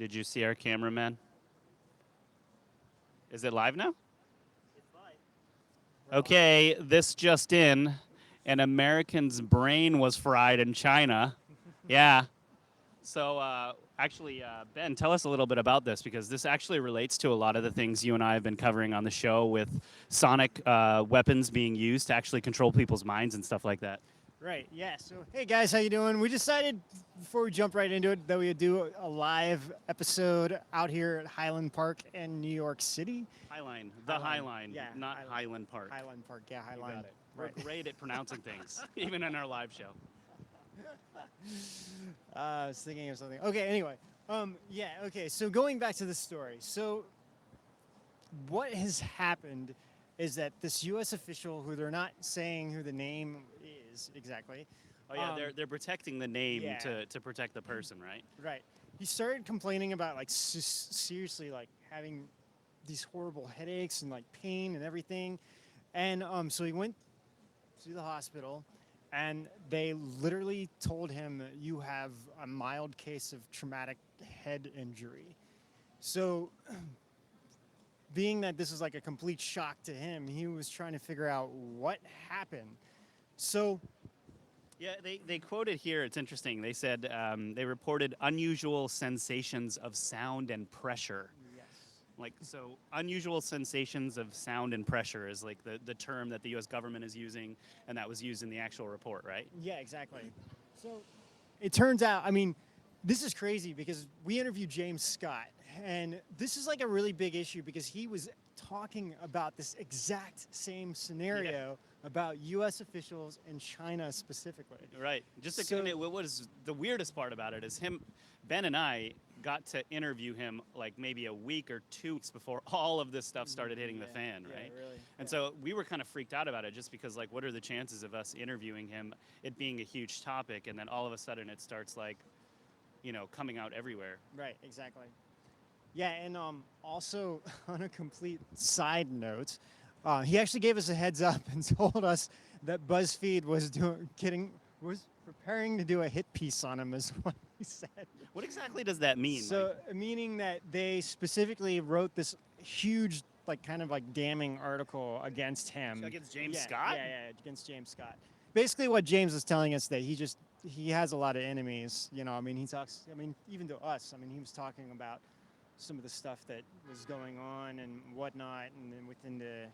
Did you see our cameraman? Is it live now? Okay, this just in. An American's brain was fried in China. Yeah. So, actually, Ben, tell us a little bit about this because this actually relates to a lot of the things you and I have been covering on the show with sonic weapons being used to actually control people's minds and stuff like that. Right. Yeah. So, hey guys, how you doing? We decided before we jump right into it that we would do a live episode out here at Highland Park in New York City. Highline, the Highline, yeah, not Highland Park. Highland Park, yeah, You Highline. got it. Right. We're great at pronouncing things, even in our live show. I was thinking of something. Okay. Anyway. Yeah. Okay. So going back to the story. So, what has happened is that this U.S. official, who they're not saying who the name is exactly. Oh yeah, they're protecting the name yeah. to protect the person, right? Right. He started complaining about like seriously like having these horrible headaches and like pain and everything, and so he went to the hospital, and they literally told him that you have a mild case of traumatic head injury. So, being that this is like a complete shock to him, he was trying to figure out what happened. So, Yeah, they quoted here, it's interesting. They said they reported unusual sensations of sound and pressure. yes. Like, so unusual sensations of sound and pressure is like the term that the U.S. government is using, and that was used in the actual report, right? Yeah, exactly. So it turns out, I mean, this is crazy because we interviewed James Scott, and this is like a really big issue because he was talking about this exact same scenario about U.S. officials in China specifically. Right. Just to So- what was the weirdest part about it is Ben and I got to interview him like maybe a week or 2 weeks before all of this stuff started hitting the fan, yeah, right? really, And yeah. so we were kind of freaked out about it just because like what are the chances of us interviewing him, it being a huge topic, and then all of a sudden it starts like, coming out everywhere. Right, exactly. Yeah, and also on a complete side note, he actually gave us a heads up and told us that BuzzFeed was preparing to do a hit piece on him, is what he said. What exactly does that mean? So, meaning that they specifically wrote this huge, like, kind of like damning article against him. Against James Yeah, Scott? Yeah, against James Scott. Basically, what James was telling us that he has a lot of enemies. I mean, he talks. I mean, even to us. I mean, he was talking about some of the stuff that was going on and whatnot, and then within the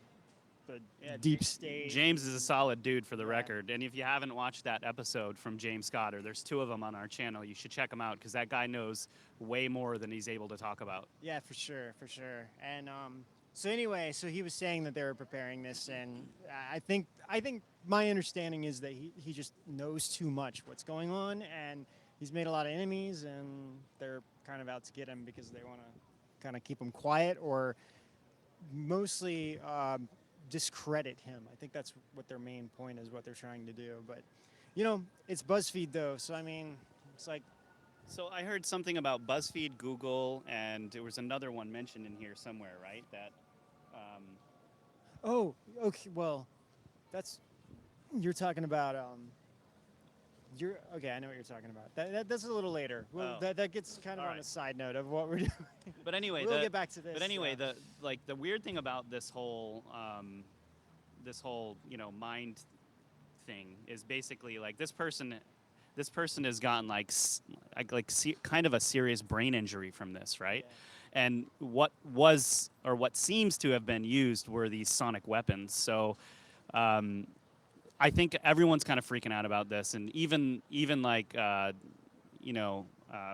deep state. James is a solid dude for the record. And if you haven't watched that episode from James Scott, or there's 2 of them on our channel, you should check them out because that guy knows way more than he's able to talk about. Yeah, for sure. And so anyway, so he was saying that they were preparing this, and I think my understanding is that he just knows too much what's going on, and he's made a lot of enemies, and they're kind of out to get him because they want to kind of keep him quiet or mostly discredit him. I think that's what their main point is, what they're trying to do. But, it's BuzzFeed, though, so, I mean, it's like... So I heard something about BuzzFeed, Google, and there was another one mentioned in here somewhere, right? That. Oh, okay, well, you're talking about... okay, I know what you're talking about. That's a little later. Well, that gets kind of on a side note of what we're doing. But anyway, we'll get back to this. But anyway, the weird thing about this whole mind thing is basically like this person has gotten kind of a serious brain injury from this, right? Yeah. And what seems to have been used were these sonic weapons. So. I think everyone's kind of freaking out about this, and even like who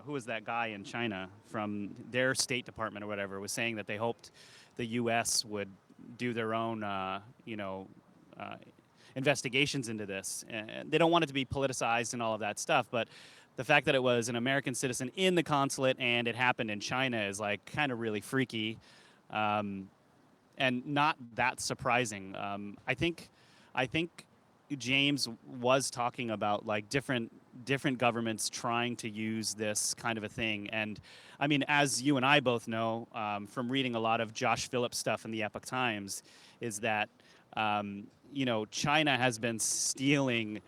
was that guy in China from their State Department or whatever was saying that they hoped the U.S. would do their own investigations into this. And they don't want it to be politicized and all of that stuff, but the fact that it was an American citizen in the consulate and it happened in China is like kind of really freaky, and not that surprising. I think James was talking about like different governments trying to use this kind of a thing, and I mean, as you and I both know from reading a lot of Josh Phillips stuff in the Epoch Times, is that China has been stealing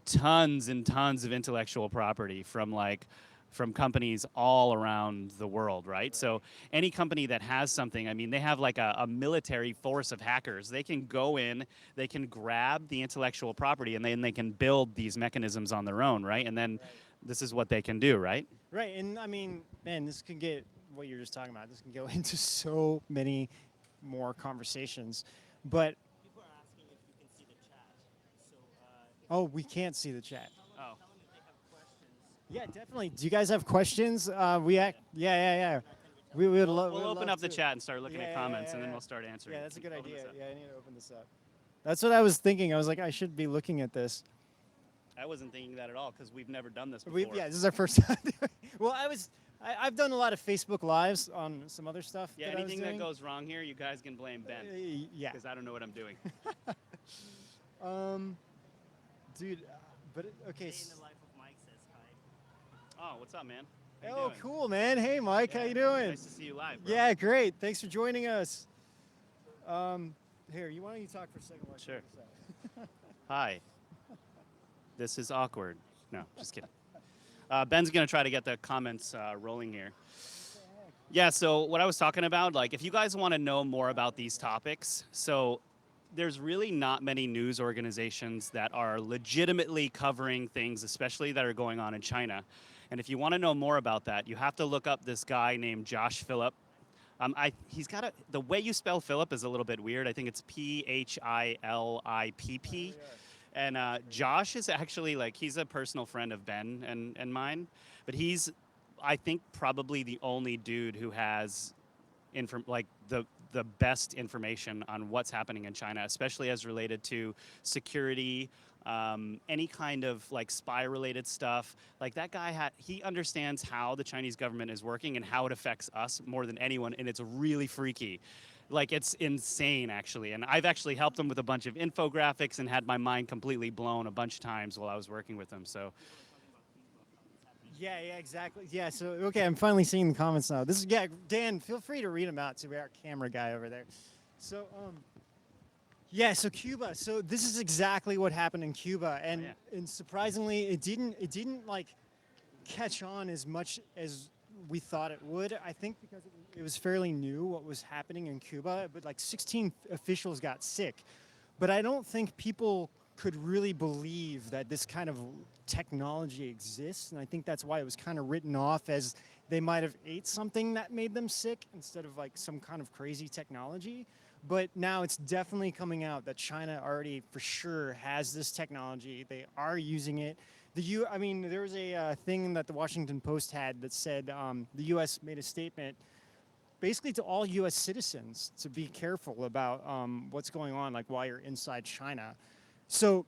tons and tons of intellectual property from like from companies all around the world, right? So any company that has something, I mean, they have like a military force of hackers. They can go in, they can grab the intellectual property, and then they can build these mechanisms on their own, right? And then this is what they can do, right? Right, and I mean, man, this can get what you're just talking about. This can go into so many more conversations, but People are asking if you can see the chat. So, oh, we can't see the chat. oh. Yeah, definitely. Do you guys have questions? Yeah. We would love. We'll open up the chat and start looking Yeah, at yeah, comments, yeah, and then yeah. we'll start answering. Yeah, that's a good Open idea. this up. Yeah, I need to open this up. That's what I was thinking. I was like, I should be looking at this. I wasn't thinking that at all because we've never done this before. Yeah, this is our first time. Well, I've done a lot of Facebook Lives on some other stuff. Yeah, that I was anything that doing. goes wrong here, you guys can blame Ben Yeah. because I don't know what I'm doing. Dude, but okay. Day in the life of Mike says hi. Oh, what's up, man? How you Oh, doing? cool, man. Hey, Mike, how Yeah, you doing? Nice to see you live, bro. Yeah, great. Thanks for joining us. Here, why don't you talk for a second? While I Sure. figure this out? Hi. This is awkward. No, just kidding. Ben's going to try to get the comments rolling here. Yeah, so what I was talking about, like if you guys want to know more about these topics, so there's really not many news organizations that are legitimately covering things, especially that are going on in China. And if you want to know more about that, you have to look up this guy named Josh Phillip. He's got the way you spell Philip is a little bit weird. I think it's Philipp. And Josh is actually like, he's a personal friend of Ben and mine, but he's, I think, probably the only dude who has the best information on what's happening in China, especially as related to security, any kind of like spy related stuff. Like that guy he understands how the Chinese government is working and how it affects us more than anyone, and it's really freaky. Like it's insane actually, and I've actually helped him with a bunch of infographics and had my mind completely blown a bunch of times while I was working with him. So Yeah, exactly. Yeah, so okay, I'm finally seeing the comments now. This is Dan, feel free to read them out to our camera guy over there. So yeah, so Cuba. So this is exactly what happened in Cuba, and and surprisingly, it didn't like catch on as much as we thought it would. I think because it was fairly new what was happening in Cuba, but like 16 officials got sick. But I don't think people could really believe that this kind of technology exists, and I think that's why it was kind of written off as they might have ate something that made them sick instead of like some kind of crazy technology. But now it's definitely coming out that China already for sure has this technology. They are using it. I mean, there was a thing that the Washington Post had that said the U.S. made a statement basically to all U.S. citizens to be careful about what's going on, like while you're inside China. So,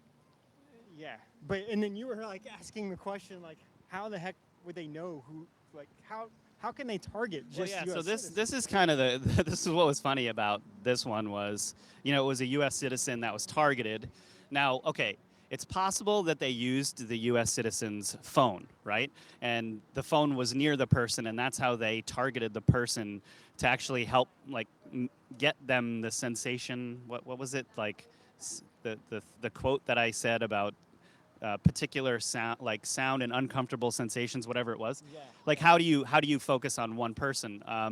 yeah. And then you were like asking the question, like, how the heck would they know who, like, how can they target just well, yeah, US so citizens? this is kind of this is what was funny about this one was, you know, it was a U.S. citizen that was targeted. Now, okay, it's possible that they used the U.S. citizen's phone, right? And the phone was near the person, and that's how they targeted the person to actually help, like, get them the sensation. What was it like? The quote that I said about particular sound and uncomfortable sensations, whatever it was. Yeah. Like how do you focus on one person? Yeah.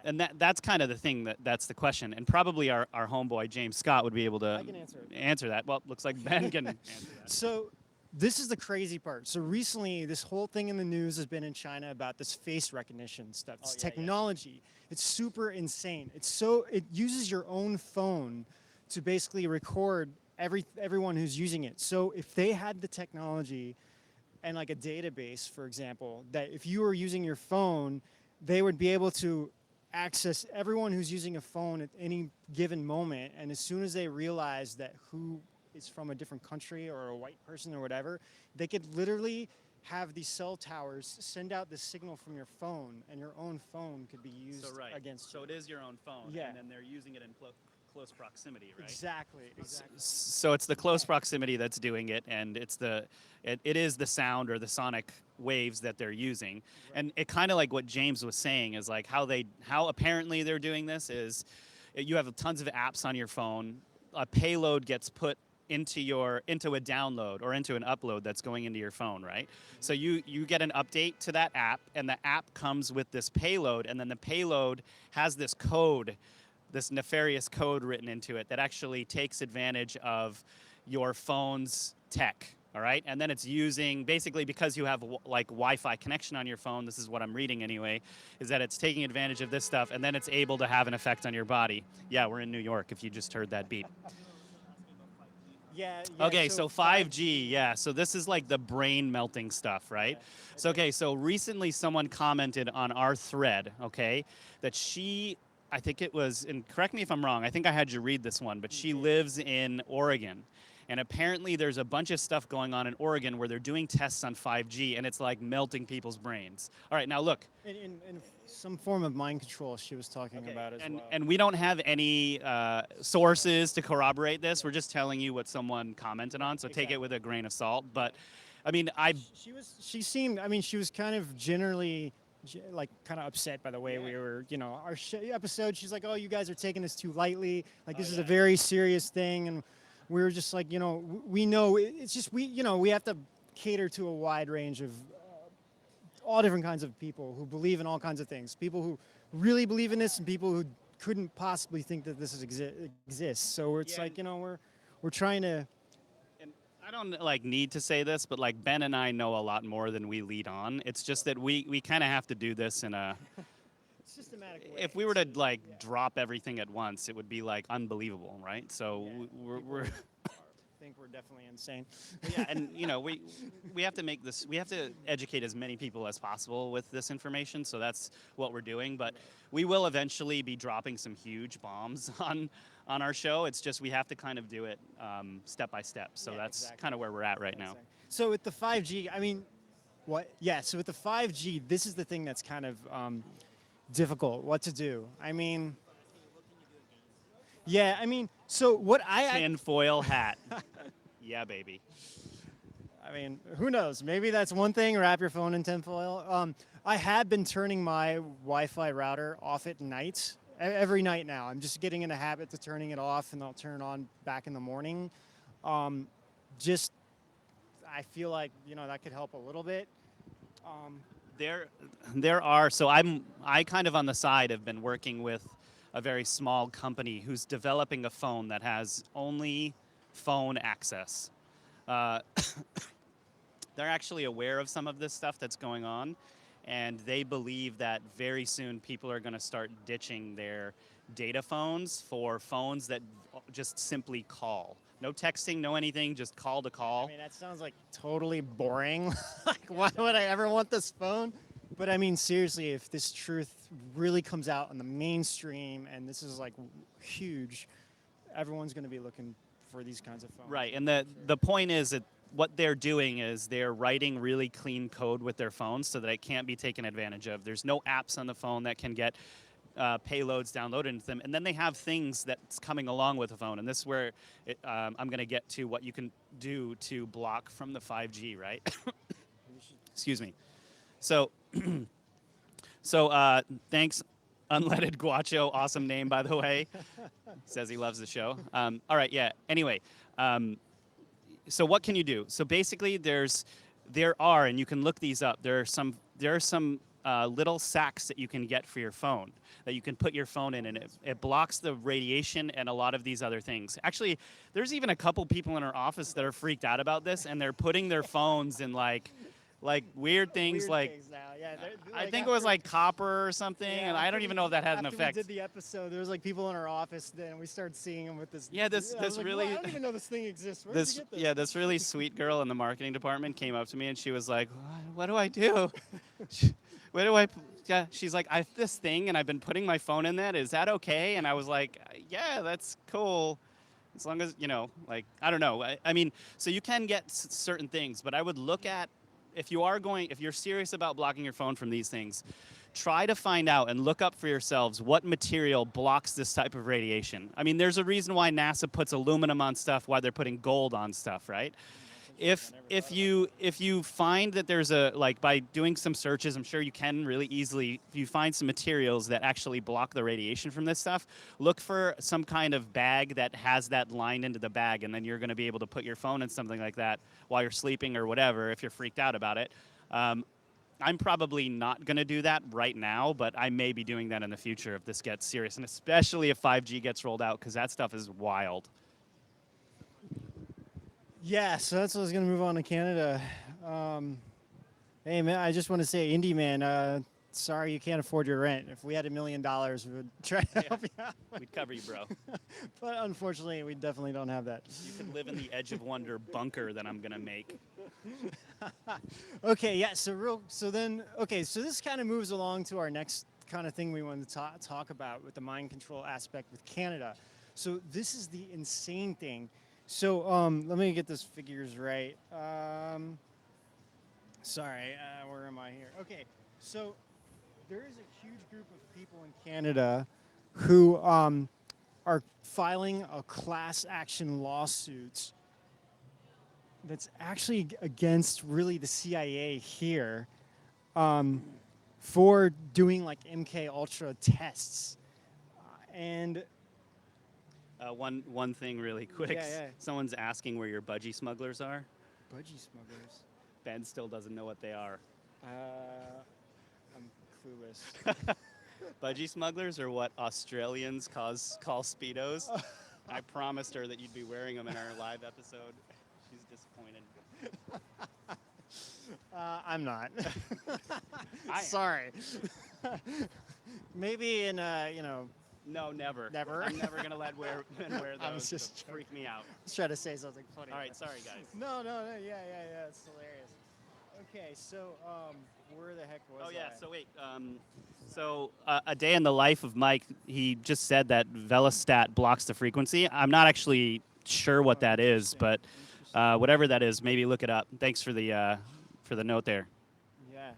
And that's kind of the thing that's the question. And probably our homeboy James Scott would be able to I can answer it. answer that. Well, looks like Ben can answer that. So this is the crazy part. So recently, this whole thing in the news has been in China about this face recognition stuff, this technology. It's super insane. It uses your own phone to basically record everyone who's using it. So if they had the technology and like a database, for example, that if you were using your phone, they would be able to access everyone who's using a phone at any given moment. And as soon as they realize that who is from a different country or a white person or whatever, they could literally have these cell towers send out the signal from your phone, and your own phone could be used against you. So it is your own phone, Yeah. and then they're using it in close proximity, right? Exactly. So it's the close proximity that's doing it, and it is the sound or the sonic waves that they're using. And it kind of like what James was saying is like how apparently they're doing this is you have tons of apps on your phone, a payload gets put into a download or into an upload that's going into your phone, right? So you get an update to that app, and the app comes with this payload, and then the payload has this code, this nefarious code written into it that actually takes advantage of your phone's tech. All right, and then it's using, basically, because you have like Wi-Fi connection on your phone. This is what I'm reading anyway, is that it's taking advantage of this stuff, and then it's able to have an effect on your body. Yeah, we're in New York. If you just heard that beep. Yeah. Okay, so 5G, yeah. So this is like the brain melting stuff, right? So okay, so recently someone commented on our thread, okay, that I think it was, and correct me if I'm wrong, I think I had you read this one, but she lives in Oregon. And apparently there's a bunch of stuff going on in Oregon where they're doing tests on 5G, and it's like melting people's brains. All right, now look. In some form of mind control she was talking about as well. And we don't have any sources to corroborate this. We're just telling you what someone commented on, so take it with a grain of salt. But, I mean, she seemed, I mean, she was kind of generally like kind of upset by the way we were, you know, our episode. She's like, oh, you guys are taking this too lightly. Like, this is a very serious thing. And we were just like, you know, we know it's just, we have to cater to a wide range of all different kinds of people who believe in all kinds of things. People who really believe in this, and people who couldn't possibly think that this exists. So it's like, you know, we're trying to. And I don't like need to say this, but like Ben and I know a lot more than we lead on. It's just that we kind of have to do this in a systematic way. If we were to like drop everything at once, it would be like unbelievable, right? So we're I think we're definitely insane. Yeah, and you know, we have to make this, we have to educate as many people as possible with this information, so that's what we're doing. But we will eventually be dropping some huge bombs on our show. It's just we have to kind of do it step by step. So that's kind of where we're at right now. So with the 5G, I mean, what? Yeah, so with the 5G, this is the thing that's kind of difficult, what to do. I mean, yeah, I mean, so what tinfoil hat. Yeah, baby. I mean, who knows? Maybe that's one thing, wrap your phone in tinfoil. I have been turning my Wi-Fi router off at night, every night now. I'm just getting in a habit to turning it off, and I'll turn it on back in the morning. Just, I feel like, you know, that could help a little bit. There are, so I kind of on the side have been working with a very small company who's developing a phone that has only phone access. They're actually aware of some of this stuff that's going on, and they believe that very soon people are going to start ditching their data phones for phones that just simply call. No texting, no anything, just call to call. I mean, that sounds like totally boring. Like, why would I ever want this phone? But I mean, seriously, if this truth really comes out in the mainstream and this is like huge, everyone's going to be looking for these kinds of phones. Right, and the point is that what they're doing is they're writing really clean code with their phones so that it can't be taken advantage of. There's no apps on the phone that can get payloads downloaded into them, and then they have things that's coming along with the phone, and this is where I'm going to get to what you can do to block from the 5G, right? Excuse me. So, thanks, Unleaded Guacho. Awesome name, by the way. Says he loves the show. All right, yeah. Anyway, so what can you do? So basically, there are, and you can look these up. There are some little sacks that you can get for your phone that you can put your phone in, and it blocks the radiation and a lot of these other things. Actually, there's even a couple people in our office that are freaked out about this, and they're putting their phones in like weird things Yeah, I think it was like copper or something, and I don't even know if that has an effect. We did the episode, there was like people in our office, and we started seeing them with this. Yeah, this really. I don't even know this thing exists. Where did you get this? Yeah, this really sweet girl in the marketing department came up to me and she was like, "What do I do? Where do I?" Yeah, she's like, "I have this thing and I've been putting my phone in that. Is that okay?" And I was like, "Yeah, that's cool." As long as, you know, like, I don't know. I mean, so you can get certain things, but I would look at, if you're serious about blocking your phone from these things, try to find out and look up for yourselves what material blocks this type of radiation. I mean, there's a reason why NASA puts aluminum on stuff, why they're putting gold on stuff, right? if you find that there's a, like, by doing some searches, I'm sure you can really easily, if you find some materials that actually block the radiation from this stuff, look for some kind of bag that has that lined into the bag, and then you're going to be able to put your phone in something like that while you're sleeping or whatever if you're freaked out about it. I'm probably not going to do that right now, but I may be doing that in the future if this gets serious, and especially if 5G gets rolled out, because that stuff is wild. Yeah, so that's what I was gonna move on to Canada. Hey man, I just want to say, Indie man, sorry you can't afford your rent. If we had $1 million, we would try to help you out. We'd cover you, bro. But unfortunately, we definitely don't have that. You could live in the Edge of Wonder bunker that I'm gonna make. Okay, yeah. So this kind of moves along to our next kind of thing we wanted to talk about with the mind control aspect with Canada. So this is the insane thing. So let me get these figures right. Sorry, where am I here? Okay, so there is a huge group of people in Canada who are filing a class action lawsuit that's actually against really the CIA here for doing like MK Ultra tests. And One thing really quick. Yeah. Someone's asking where your budgie smugglers are. budgie smugglers, Ben still doesn't know what they are. I'm clueless. Budgie smugglers are what Australians call Speedos. I promised her that you'd be wearing them in our live episode. She's disappointed. I'm not. I am. Sorry. Maybe in No, never. Never? I'm never gonna let men wear I was those. just It'll freak me out. Let's try to say something funny. All right, sorry guys. No, yeah, it's hilarious. Okay, so where the heck was Oh yeah. I? So wait. A day in the life of Mike. He just said that Velostat blocks the frequency. I'm not actually sure what that is, but whatever that is, maybe look it up. Thanks for the note there. Yeah.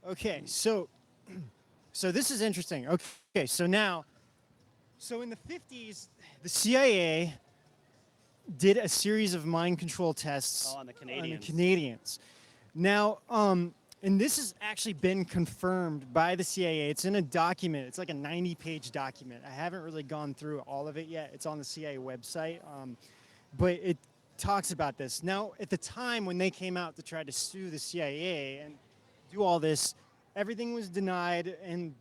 Okay, so this is interesting. Okay, so in the 50s, the CIA did a series of mind control tests On the Canadians. Now, and this has actually been confirmed by the CIA. It's in a document. It's like a 90-page document. I haven't really gone through all of it yet. It's on the CIA website, but it talks about this. Now, at the time when they came out to try to sue the CIA and do all this, everything was denied and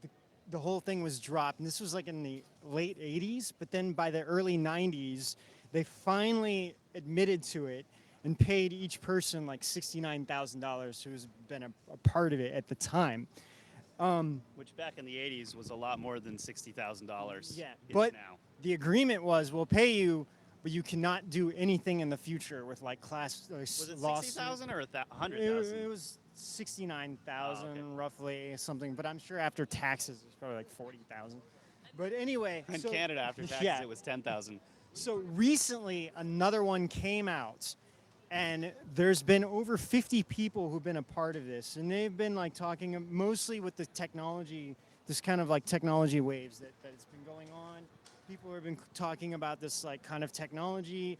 the whole thing was dropped. And this was like in the late 80s, but then by the early 90s, they finally admitted to it and paid each person like $69,000 who's been a part of it at the time. Which back in the 80s was a lot more than $60,000. Yeah, but now. the agreement was, we'll pay you, but you cannot do anything in the future with like class Was it lawsuits. 60,000 or 100,000? It was 69,000 roughly, something, but I'm sure after taxes it's probably like 40,000. But anyway, In so, Canada, after taxes, yeah. it was 10,000. So recently, another one came out, and there's been over 50 people who've been a part of this, and they've been like talking mostly with the technology, this kind of like technology waves that it's been going on. People have been talking about this like kind of technology.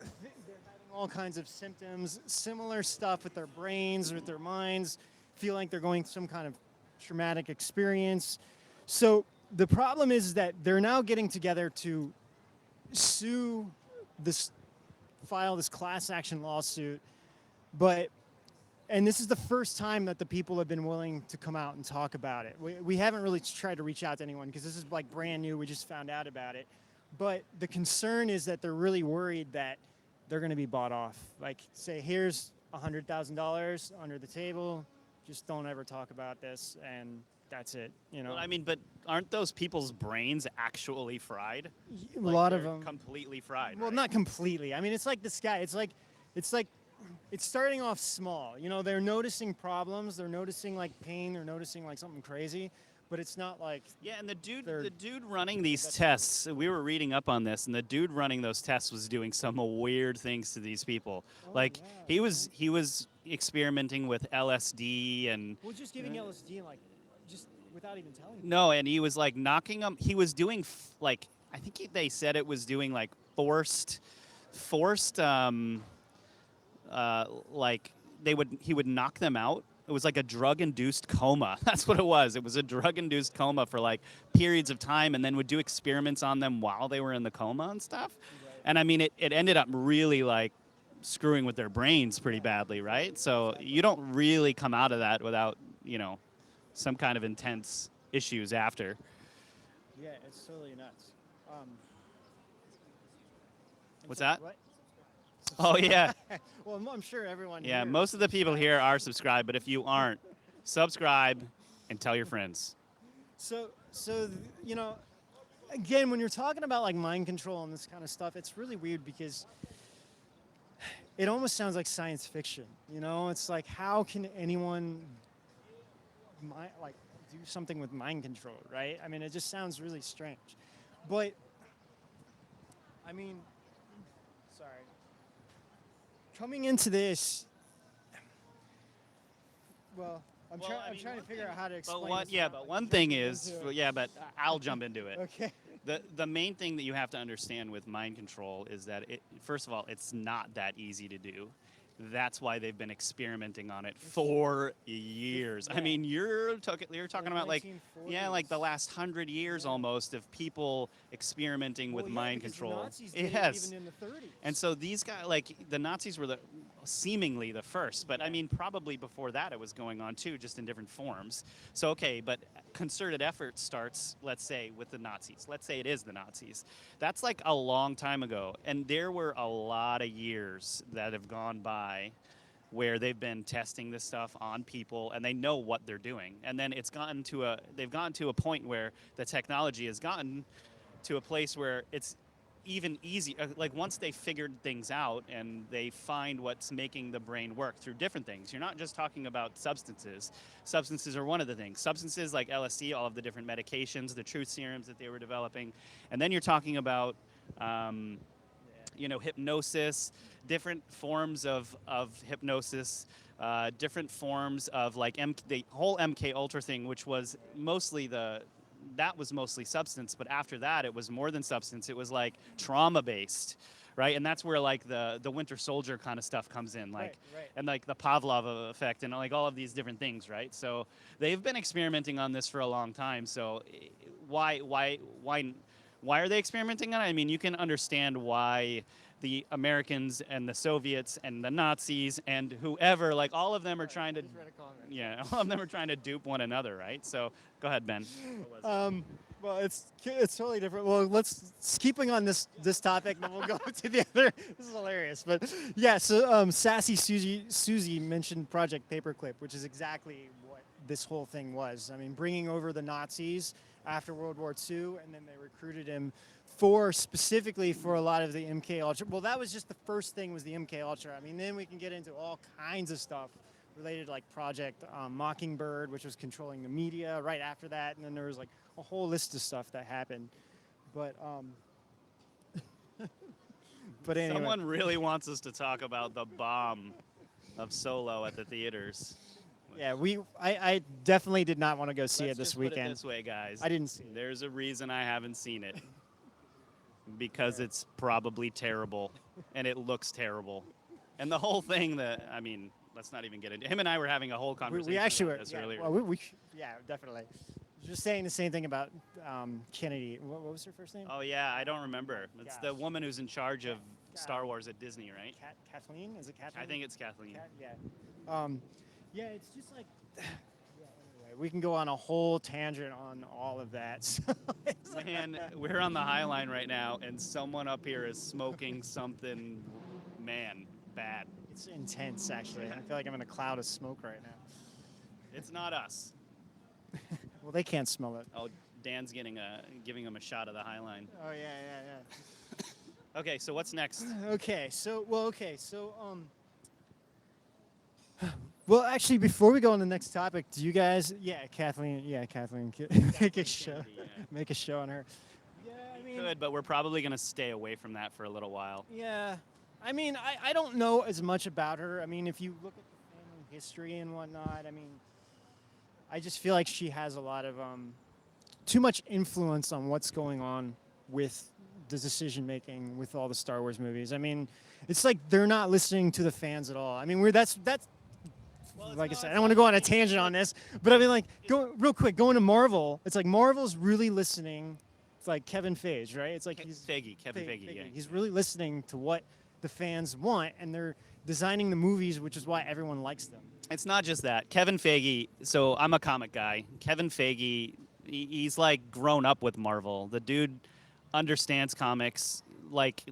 They're having all kinds of symptoms, similar stuff with their brains, with their minds, feel like they're going through some kind of traumatic experience. So the problem is that they're now getting together to file this class action lawsuit, and this is the first time that the people have been willing to come out and talk about it. We haven't really tried to reach out to anyone because this is like brand new. We just found out about it. But the concern is that they're really worried that they're going to be bought off. Like, say, here's $100,000 under the table. Just don't ever talk about this, and that's it. Well, I mean, but aren't those people's brains actually fried? A lot of they're them completely fried. Well, right? not completely. I mean, it's like this guy. It's like it's starting off small. You know, they're noticing problems. They're noticing like pain. They're noticing like something crazy, but it's not like. Yeah, and the dude running these tests, we were reading up on this, and the dude running those tests was doing some weird things to these people. He was experimenting with LSD and. Well, just giving LSD like, just without even telling. No, and he was like knocking them. He was doing they said it was doing like forced like he would knock them out. It was like a drug-induced coma. That's what it was. It was a drug-induced coma for like periods of time, and then would do experiments on them while they were in the coma and stuff. Right. And I mean, it ended up really like screwing with their brains pretty badly, right? So you don't really come out of that without, some kind of intense issues after. Yeah, it's totally nuts. What's that? What? Oh, yeah. Well, I'm sure everyone. Yeah, here most of the people here are subscribed, but if you aren't, subscribe and tell your friends. So again, when you're talking about like mind control and this kind of stuff, it's really weird because it almost sounds like science fiction. It's like, how can anyone do something with mind control, right? I mean, it just sounds really strange. But I mean, sorry. Coming into this, well, I'm trying to figure out how to explain this. But one thing is, but I'll jump into it. Okay. The main thing that you have to understand with mind control is that first of all, it's not that easy to do. That's why they've been experimenting on it for years. Yeah. I mean, you're talking about like 1940s. like the last 100 years almost of people experimenting with mind because control. The Nazis did Yes. it even in the 30s. And so these guys, like the Nazis were seemingly the first, but I mean, probably before that it was going on too, just in different forms. So, okay, but concerted effort starts, let's say, with the Nazis. Let's say it is the Nazis. That's like a long time ago. And there were a lot of years that have gone by where they've been testing this stuff on people and they know what they're doing. And then they've gotten to a point where the technology has gotten to a place where it's even easy, like once they figured things out and they find what's making the brain work through different things. You're not just talking about substances. Substances are one of the things. Substances like LSD, all of the different medications, the truth serums that they were developing. And then you're talking about, hypnosis, different forms of hypnosis, different forms of like the whole MK Ultra thing, which was mostly that was mostly substance, but after that it was more than substance. It was like trauma based, right? And that's where like the Winter Soldier kind of stuff comes in, like right. and like the Pavlov effect and like all of these different things, right? So they've been experimenting on this for a long time. So why are they experimenting on it? I mean, you can understand why the Americans and the Soviets and the Nazis and whoever, like all of them are trying to, all of them are trying to dupe one another, right? So go ahead, Ben. Well, it's totally different. Well, let's keeping on this topic, and then we'll go to the other. This is hilarious, but yeah. So Sassy Susie mentioned Project Paperclip, which is exactly what this whole thing was. I mean, bringing over the Nazis after World War II, and then they recruited him specifically for a lot of the MK Ultra. Well, that was just the first thing, was the MK Ultra. I mean, then we can get into all kinds of stuff related to like Project Mockingbird, which was controlling the media right after that, and then there was like a whole list of stuff that happened. But but anyway. Someone really wants us to talk about the bomb of Solo at the theaters. Yeah, I definitely did not want to go see it this just weekend. Put it this way, guys. I didn't see it. There's a reason I haven't seen it. Because it's probably terrible, and it looks terrible. And the whole thing let's not even get into it. Him and I were having a whole conversation we actually about were, this earlier. Well, definitely. Just saying the same thing about Kennedy. What was her first name? Oh, yeah, I don't remember. It's the woman who's in charge of Star Wars at Disney, right? Kathleen? Is it Kathleen? I think it's Kathleen. Yeah, it's just like... Anyway, we can go on a whole tangent on all of that. So Man, we're on the Highline right now, and someone up here is smoking something, bad. It's intense, actually. I feel like I'm in a cloud of smoke right now. It's not us. Well, they can't smell it. Oh, Dan's giving him a shot of the Highline. Oh, yeah. Okay, so what's next? Well, actually, before we go on the next topic, do you guys? Kathleen, make a show, make a show on her. Yeah, I mean, Good, but we're probably gonna stay away from that for a little while. Yeah, I mean, I don't know as much about her. I mean, if you look at the family history and whatnot, I mean, I just feel like she has a lot of too much influence on what's going on with the decision making with all the Star Wars movies. I mean, it's like they're not listening to the fans at all. I mean, that's like I said, I don't want to go on a tangent on this, but I mean, like, go real quick, going to Marvel. It's like Marvel's really listening. It's like Kevin Feige, right? It's like Kevin Feige, yeah. He's really listening to what the fans want, and they're designing the movies, which is why everyone likes them. It's not just that. Kevin Feige, so I'm a comic guy. Kevin Feige, he's like grown up with Marvel. The dude understands comics like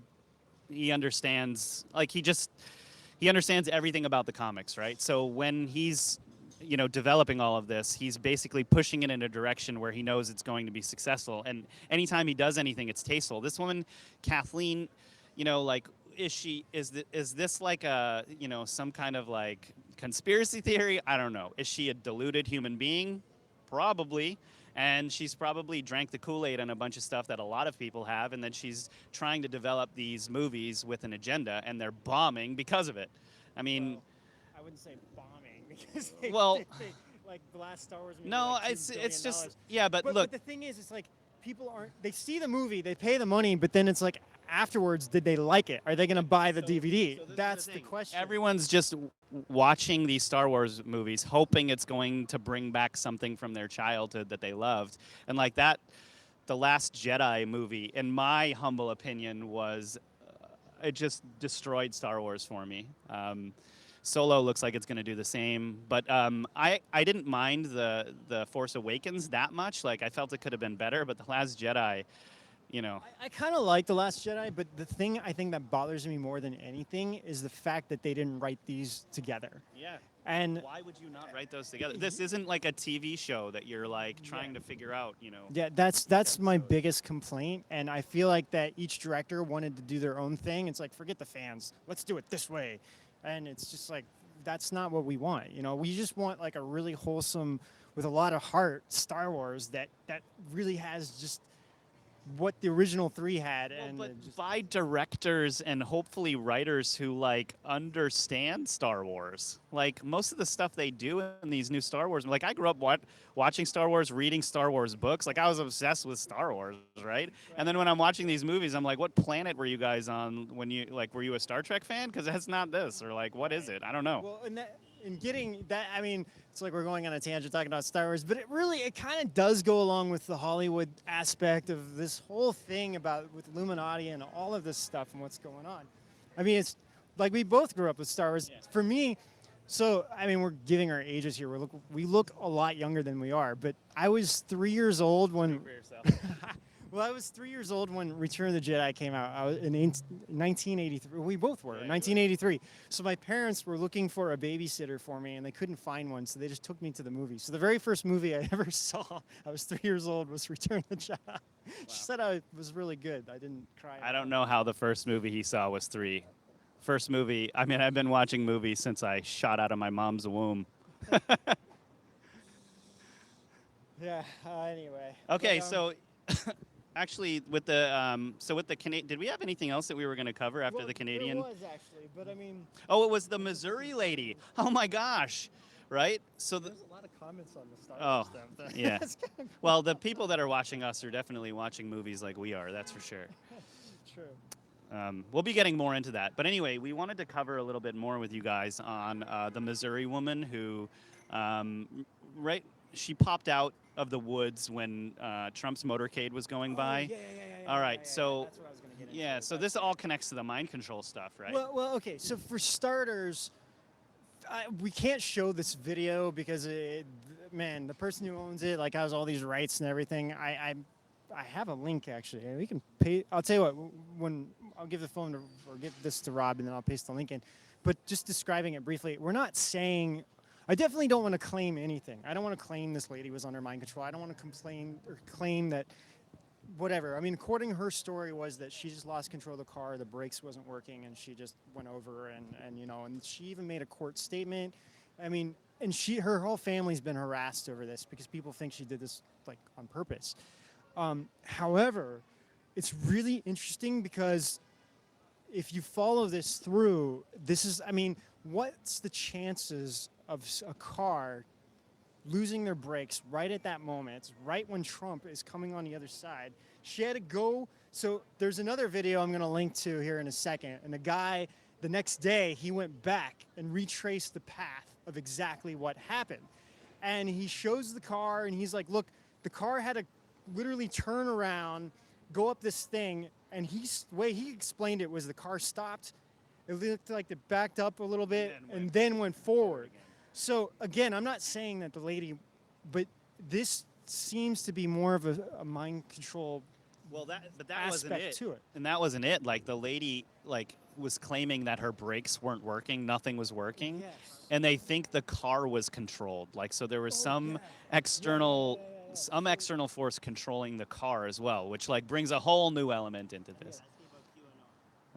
he understands, like he understands everything about the comics, right? So when he's, developing all of this, he's basically pushing it in a direction where he knows it's going to be successful. And anytime he does anything, it's tasteful. This woman, Kathleen, like, is this like a, some kind of like conspiracy theory? I don't know. Is she a deluded human being? Probably. And she's probably drank the Kool-Aid on a bunch of stuff that a lot of people have, and then she's trying to develop these movies with an agenda, and they're bombing because of it. I mean, Well, I wouldn't say bombing because like the last Star Wars movie. no, like $2 it's billion. just, yeah, but But look, the thing is, it's like people aren't. They see the movie, they pay the money, but then it's like afterwards, did they like it? Are they going to buy the DVD? so this is That's the the thing. question. Everyone's just watching these Star Wars movies, hoping it's going to bring back something from their childhood that they loved. And like that, The Last Jedi movie, in my humble opinion, was it just destroyed Star Wars for me. Solo looks like it's going to do the same, but I didn't mind the Force Awakens that much. Like, I felt it could have been better, but The Last Jedi, I kind of like The Last Jedi, but the thing I think that bothers me more than anything is the fact that they didn't write these together. yeah. And Why would you not write those together? This isn't like a TV show that you're like trying to figure out, yeah, that's my biggest complaint, and I feel like that each director wanted to do their own thing. It's like, forget the fans, let's do it this way, and it's just like that's not what we want. We just want like a really wholesome, with a lot of heart, Star Wars that really has just what the original three had. Well, And but just, by directors and hopefully writers who like understand Star Wars. Like most of the stuff they do in these new Star Wars, like I grew up watching Star Wars, reading Star Wars books. Like I was obsessed with Star Wars, right? And then when I'm watching these movies, I'm like, what planet were you guys on when you like? Were you a Star Trek fan? Because that's not this, or like, what is it? I don't know. well, and getting that, I mean, it's like we're going on a tangent talking about Star Wars, but it kind of does go along with the Hollywood aspect of this whole thing with Illuminati and all of this stuff and what's going on. I mean, it's like we both grew up with Star Wars. Yeah. For me, so I mean, we're giving our ages here. We look a lot younger than we are, but I was 3 years old when. For yourself. Well, I was 3 years old when Return of the Jedi came out. I was in 1983. We both were, Yeah, 1983. So my parents were looking for a babysitter for me, and they couldn't find one, so they just took me to the movie. So the very first movie I ever saw, I was 3 years old, was Return of the Jedi. She said I was really good. I didn't cry. I don't know how the first movie he saw was 3. First movie, I mean, I've been watching movies since I shot out of my mom's womb. Yeah. Anyway. Okay, But, so actually, with the Canadian, did we have anything else that we were going to cover after well, the Canadian? There was actually, but I mean, Oh, it was the Missouri lady. Oh my gosh, right? So there's a lot of comments on the Star Oh, Wars stuff. yeah. It's kind of well, the people that are watching us are definitely watching movies like we are. That's for sure. true. We'll be getting more into that. But anyway, we wanted to cover a little bit more with you guys on the Missouri woman who, right, she popped out of the woods when Trump's motorcade was going by. Yeah. All right, yeah, so that's what I was gonna get into. yeah, so this all connects to the mind control stuff, right? Well, okay. So for starters, we can't show this video because man, the person who owns it like has all these rights and everything. I have a link actually. We can pay. I'll tell you what. When I'll give the phone or give this to Rob and then I'll paste the link in. But just describing it briefly, we're not saying. I definitely don't want to claim anything. I don't want to claim this lady was under mind control. I don't want to claim that whatever. I mean, according to her story was that she just lost control of the car, the brakes wasn't working, and she just went over and she even made a court statement. I mean, and her whole family's been harassed over this because people think she did this like on purpose. However, it's really interesting because if you follow this through, what's the chances of a car losing their brakes right at that moment, right when Trump is coming on the other side? She had to go So there's another video I'm going to link to here in a second. And the guy, the next day, he went back and retraced the path of exactly what happened. And he shows the car, and he's like, look, the car had to literally turn around, go up this thing, and the way he explained it was the car stopped. It looked like it backed up a little bit and then went forward. So again, I'm not saying that the lady, but this seems to be more of a mind control Well, that wasn't aspect it. to it. And that wasn't it. Like the lady was claiming that her brakes weren't working, nothing was working. Yes. And they think the car was controlled. Like so there was some yeah. external Yeah. some external force controlling the car as well, which like brings a whole new element into this.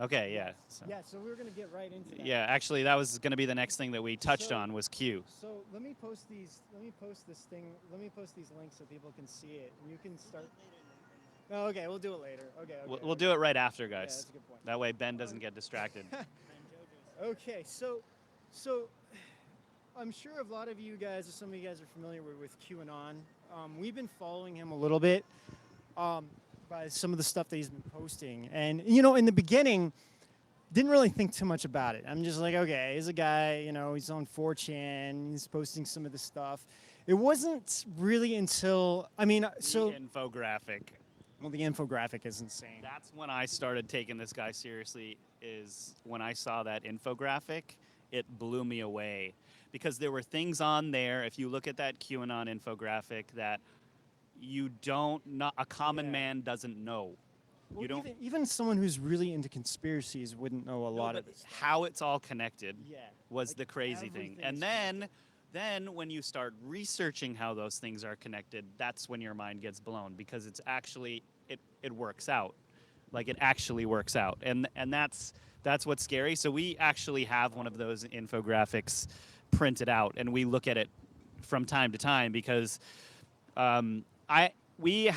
Okay, yeah. So. Yeah, so we were going to get right into that. Yeah, actually that was going to be the next thing that we touched on was Q. So let me post these links so people can see it, and you can start. Oh, okay, we'll do it later. Okay. We'll do it right after, guys. Yeah, that's a good point. That way Ben doesn't get distracted. Okay, so I'm sure a lot of you guys, or some of you guys, are familiar with QAnon. We've been following him a little bit by some of the stuff that he's been posting, and in the beginning, didn't really think too much about it. I'm just like, okay, he's a guy, he's on 4chan, he's posting some of this stuff. It wasn't really until The infographic. Well, the infographic is insane. That's when I started taking this guy seriously, is when I saw that infographic, it blew me away. Because there were things on there, if you look at that QAnon infographic, that a common man doesn't know. Well, You don't even someone who's really into conspiracies wouldn't know a lot of this. how it's all connected was like the crazy thing. everything's And then when you start researching how those things are connected, that's when your mind gets blown, because it's actually it works out. Like it actually works out. And that's what's scary. So we actually have one of those infographics printed out, and we look at it from time to time, because we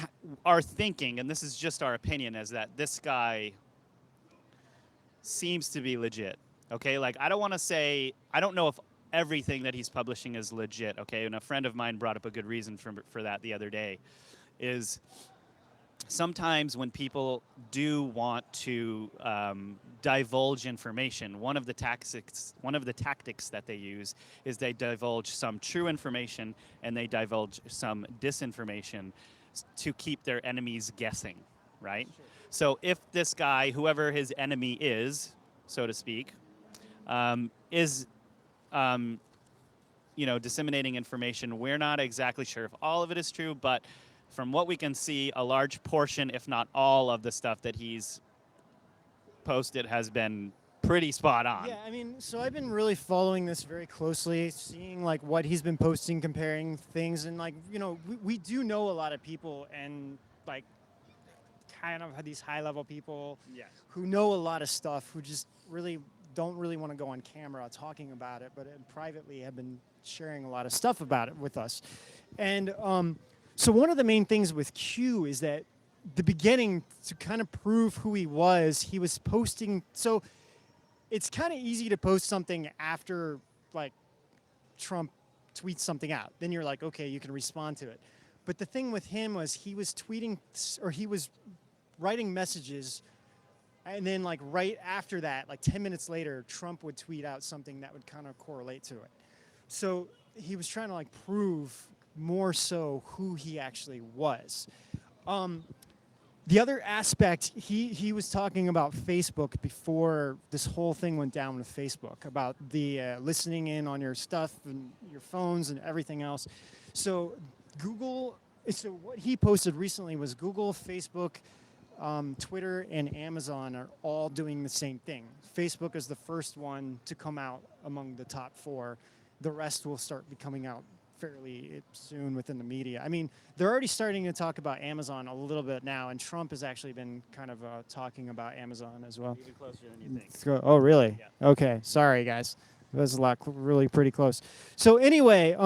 are thinking, and this is just our opinion, is that this guy seems to be legit. Okay, like I don't know if everything that he's publishing is legit. Okay, and a friend of mine brought up a good reason for that the other day, is sometimes when people do want to divulge information, one of the tactics that they use is they divulge some true information and they divulge some disinformation to keep their enemies guessing, right? Sure. So if this guy, whoever his enemy is, so to speak, is disseminating information, we're not exactly sure if all of it is true, but from what we can see, a large portion, if not all, of the stuff that he's posted has been pretty spot on. Yeah, so I've been really following this very closely, seeing like what he's been posting, comparing things, and we do know a lot of people, and like kind of these high-level people who know a lot of stuff, who just really don't really want to go on camera talking about it, but privately have been sharing a lot of stuff about it with us. And so one of the main things with Q is that the beginning, to kind of prove who he was posting. So it's kind of easy to post something after like Trump tweets something out. Then you're like, okay, you can respond to it. But the thing with him was he was tweeting, or he was writing messages, and then like right after that, like 10 minutes later, Trump would tweet out something that would kind of correlate to it. So he was trying to like prove more so who he actually was. The other aspect, he was talking about Facebook before this whole thing went down with Facebook, about the listening in on your stuff and your phones and everything else. So what he posted recently was Google, Facebook, Twitter, and Amazon are all doing the same thing. Facebook is the first one to come out among the top 4. The rest will start coming out fairly soon within the media. They're already starting to talk about Amazon a little bit now, and Trump has actually been kind of talking about Amazon as well. Even closer than you think. Oh, really? Yeah. Okay, sorry guys. That was really pretty close. So anyway,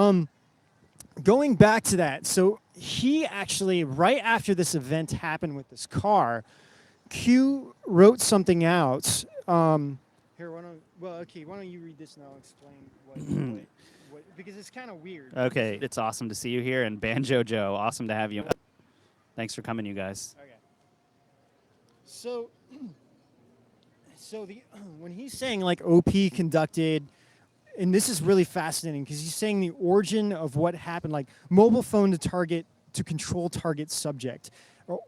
going back to that, so he actually, right after this event happened with this car, Q wrote something out. Here, why don't you read this and I'll explain what because it's kind of weird. Okay, it's awesome to see you here, and Banjo Joe, awesome to have you. Thanks for coming, you guys. Okay. So, so the when he's saying like OP conducted, and this is really fascinating because he's saying the origin of what happened, like mobile phone to target to control target subject, or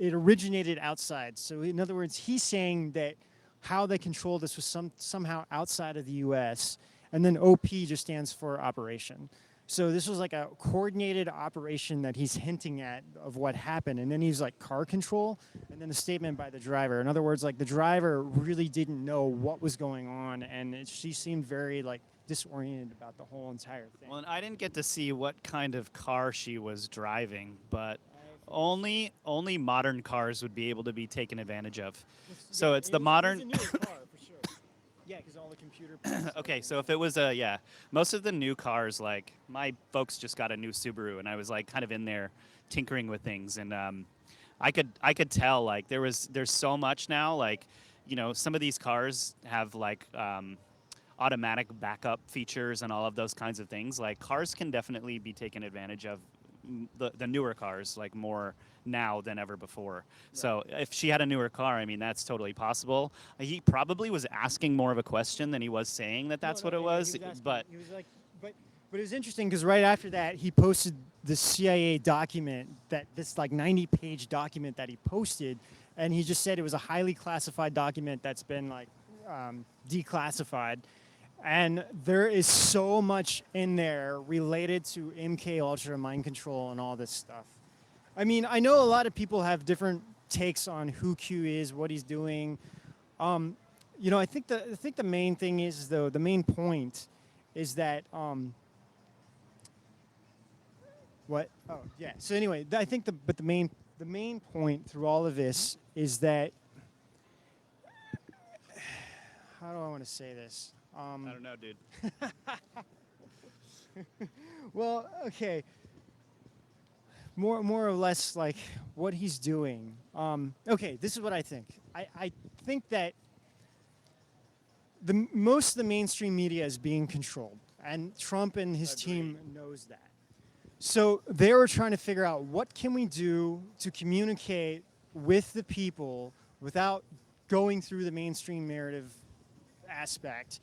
it originated outside. So in other words, he's saying that how they control this was somehow outside of the U.S. And then OP just stands for operation. So this was like a coordinated operation that he's hinting at of what happened. And then he's like car control, and then a statement by the driver. In other words, like the driver really didn't know what was going on, and she seemed very like disoriented about the whole entire thing. Well, and I didn't get to see what kind of car she was driving, but only modern cars would be able to be taken advantage of. So it's the modern. It was a newer car for sure. Yeah, because all the computer. Okay, so if it was a yeah, most of the new cars, like my folks just got a new Subaru, and I was like kind of in there tinkering with things, and I could tell like there's so much now, like some of these cars have like automatic backup features and all of those kinds of things. Like cars can definitely be taken advantage of, the newer cars, like more now than ever before. Right. So if she had a newer car, I mean, that's totally possible. He probably was asking more of a question than he was saying that that's what it was. But he was like, but it was interesting because right after that he posted the CIA document, that this like 90-page document that he posted, and he just said it was a highly classified document that's been like declassified. And there is so much in there related to MK Ultra, mind control, and all this stuff. I mean, I know a lot of people have different takes on who Q is, what he's doing. I think the main thing is, though, the main point is that what? Oh, yeah. So anyway, I think the main point through all of this is that, how do I want to say this? I don't know, dude. Well, okay. More or less like what he's doing. Okay, this is what I think. I think that most of the mainstream media is being controlled, and Trump and his team knows that. So they were trying to figure out what can we do to communicate with the people without going through the mainstream narrative aspect.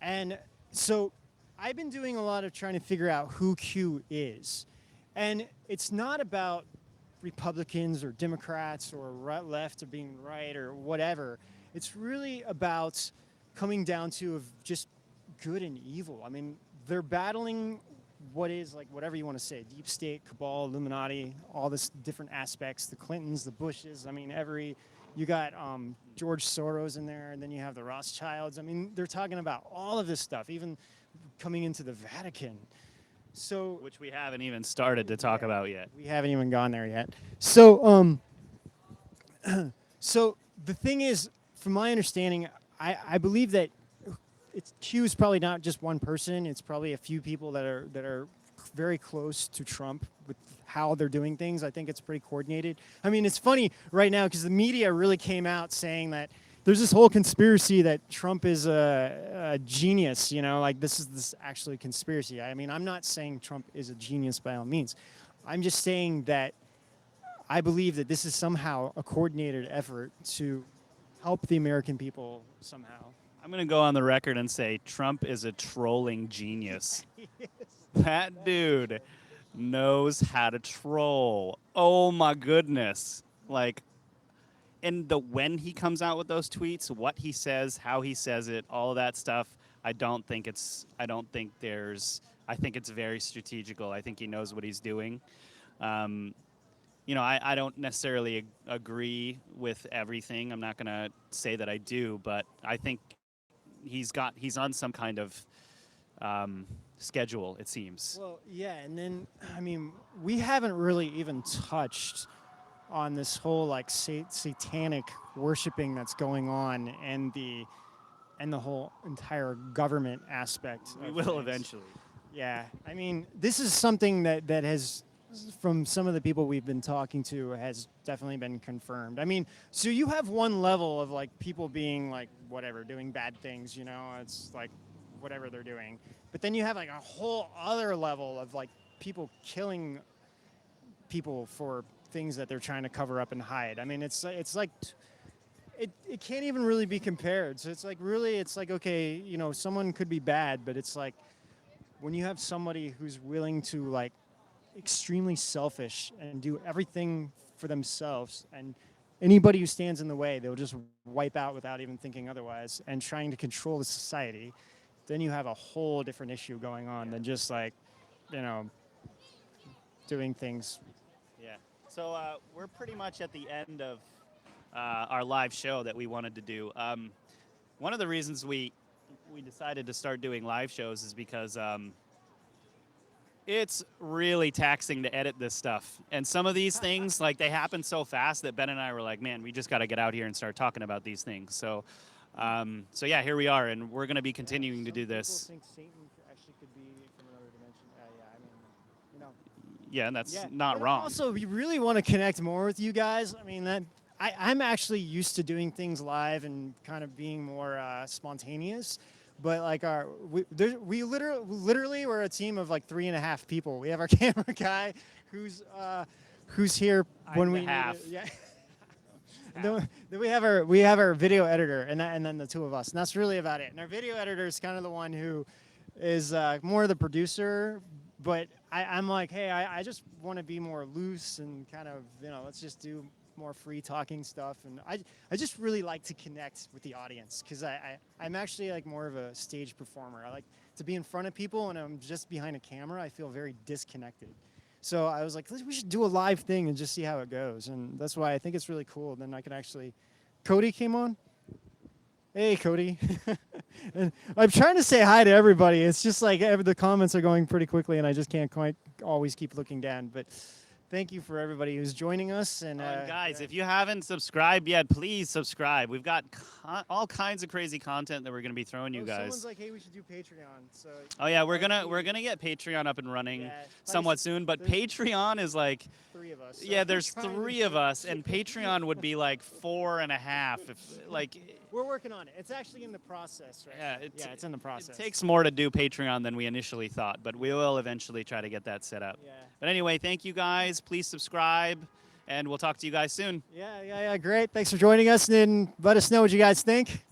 And so I've been doing a lot of trying to figure out who Q is. And it's not about Republicans or Democrats or right, left or being right or whatever. It's really about coming down to of just good and evil. I mean, they're battling what is, like, whatever you want to say, deep state, cabal, Illuminati, all this different aspects, the Clintons, the Bushes. I mean, you got George Soros in there, and then you have the Rothschilds. I mean, they're talking about all of this stuff, even coming into the Vatican. So, which we haven't even started to talk about yet. We haven't even gone there yet. So, so the thing is, from my understanding, I believe that Q is probably not just one person. It's probably a few people that are very close to Trump with how they're doing things. I think it's pretty coordinated. I mean, it's funny right now because the media really came out saying that there's this whole conspiracy that Trump is a genius, like this is actually a conspiracy. I mean, I'm not saying Trump is a genius by all means. I'm just saying that I believe that this is somehow a coordinated effort to help the American people somehow. I'm going to go on the record and say Trump is a trolling genius. That dude knows how to troll. Oh my goodness. Like, and when he comes out with those tweets, what he says, how he says it, all of that stuff, I think it's very strategical. I think he knows what he's doing. I don't necessarily agree with everything. I'm not going to say that I do, but I think he's on some kind of schedule, it seems. Well, yeah, and then, I mean, we haven't really even touched on this whole like satanic worshiping that's going on, and the whole entire government aspect. We will eventually. Yeah, I mean, this is something that has, from some of the people we've been talking to, has definitely been confirmed. I mean, so you have one level of like people being like whatever, doing bad things, it's like whatever they're doing. But then you have like a whole other level of like people killing people for things that they're trying to cover up and hide. I mean, it's like it can't even really be compared. So it's like really, it's like, okay, you know, someone could be bad, but it's like when you have somebody who's willing to like extremely selfish and do everything for themselves, and anybody who stands in the way they'll just wipe out without even thinking otherwise, and trying to control the society, then you have a whole different issue going on than just like, you know, doing things. Yeah. So we're pretty much at the end of our live show that we wanted to do. One of the reasons we decided to start doing live shows is because it's really taxing to edit this stuff. And some of these things, like, they happen so fast that Ben and I were like, man, we just got to get out here and start talking about these things. So, so yeah, here we are, and we're going to be continuing to do this. People think Satan actually could be from another dimension. Yeah, I mean, you know. Yeah, and that's Yeah. not But wrong. Also, we really want to connect more with you guys. I mean, I'm actually used to doing things live and kind of being more spontaneous. But like we literally we're a team of like 3.5 people. We have our camera guy, who's here when we need half. it. Yeah. Then we have our video editor, and then the two of us, and that's really about it. And our video editor is kind of the one who is more the producer. But I'm like, hey, I just want to be more loose and kind of, you know, let's just do more free talking stuff. And I just really like to connect with the audience, because I'm actually like more of a stage performer. I like to be in front of people, and I'm just behind a camera. I feel very disconnected. So I was like, we should do a live thing and just see how it goes. And that's why I think it's really cool. Then I can actually, Cody came on. Hey, Cody. And I'm trying to say hi to everybody. It's just like the comments are going pretty quickly, and I just can't quite always keep looking down. But thank you for everybody who's joining us. And guys, if you haven't subscribed yet, please subscribe. We've got all kinds of crazy content that we're going to be throwing you guys. Someone's like, hey, we should do Patreon. So oh yeah, we're gonna get Patreon up and running somewhat soon. But Patreon is like 3 of us. So yeah, there's 3 of us, and Patreon would be like 4.5. If like we're working on it. It's actually in the process, right? Yeah, it's in the process. It takes more to do Patreon than we initially thought, but we will eventually try to get that set up. Yeah. But anyway, thank you guys. Please subscribe, and we'll talk to you guys soon. Yeah, great. Thanks for joining us, and let us know what you guys think.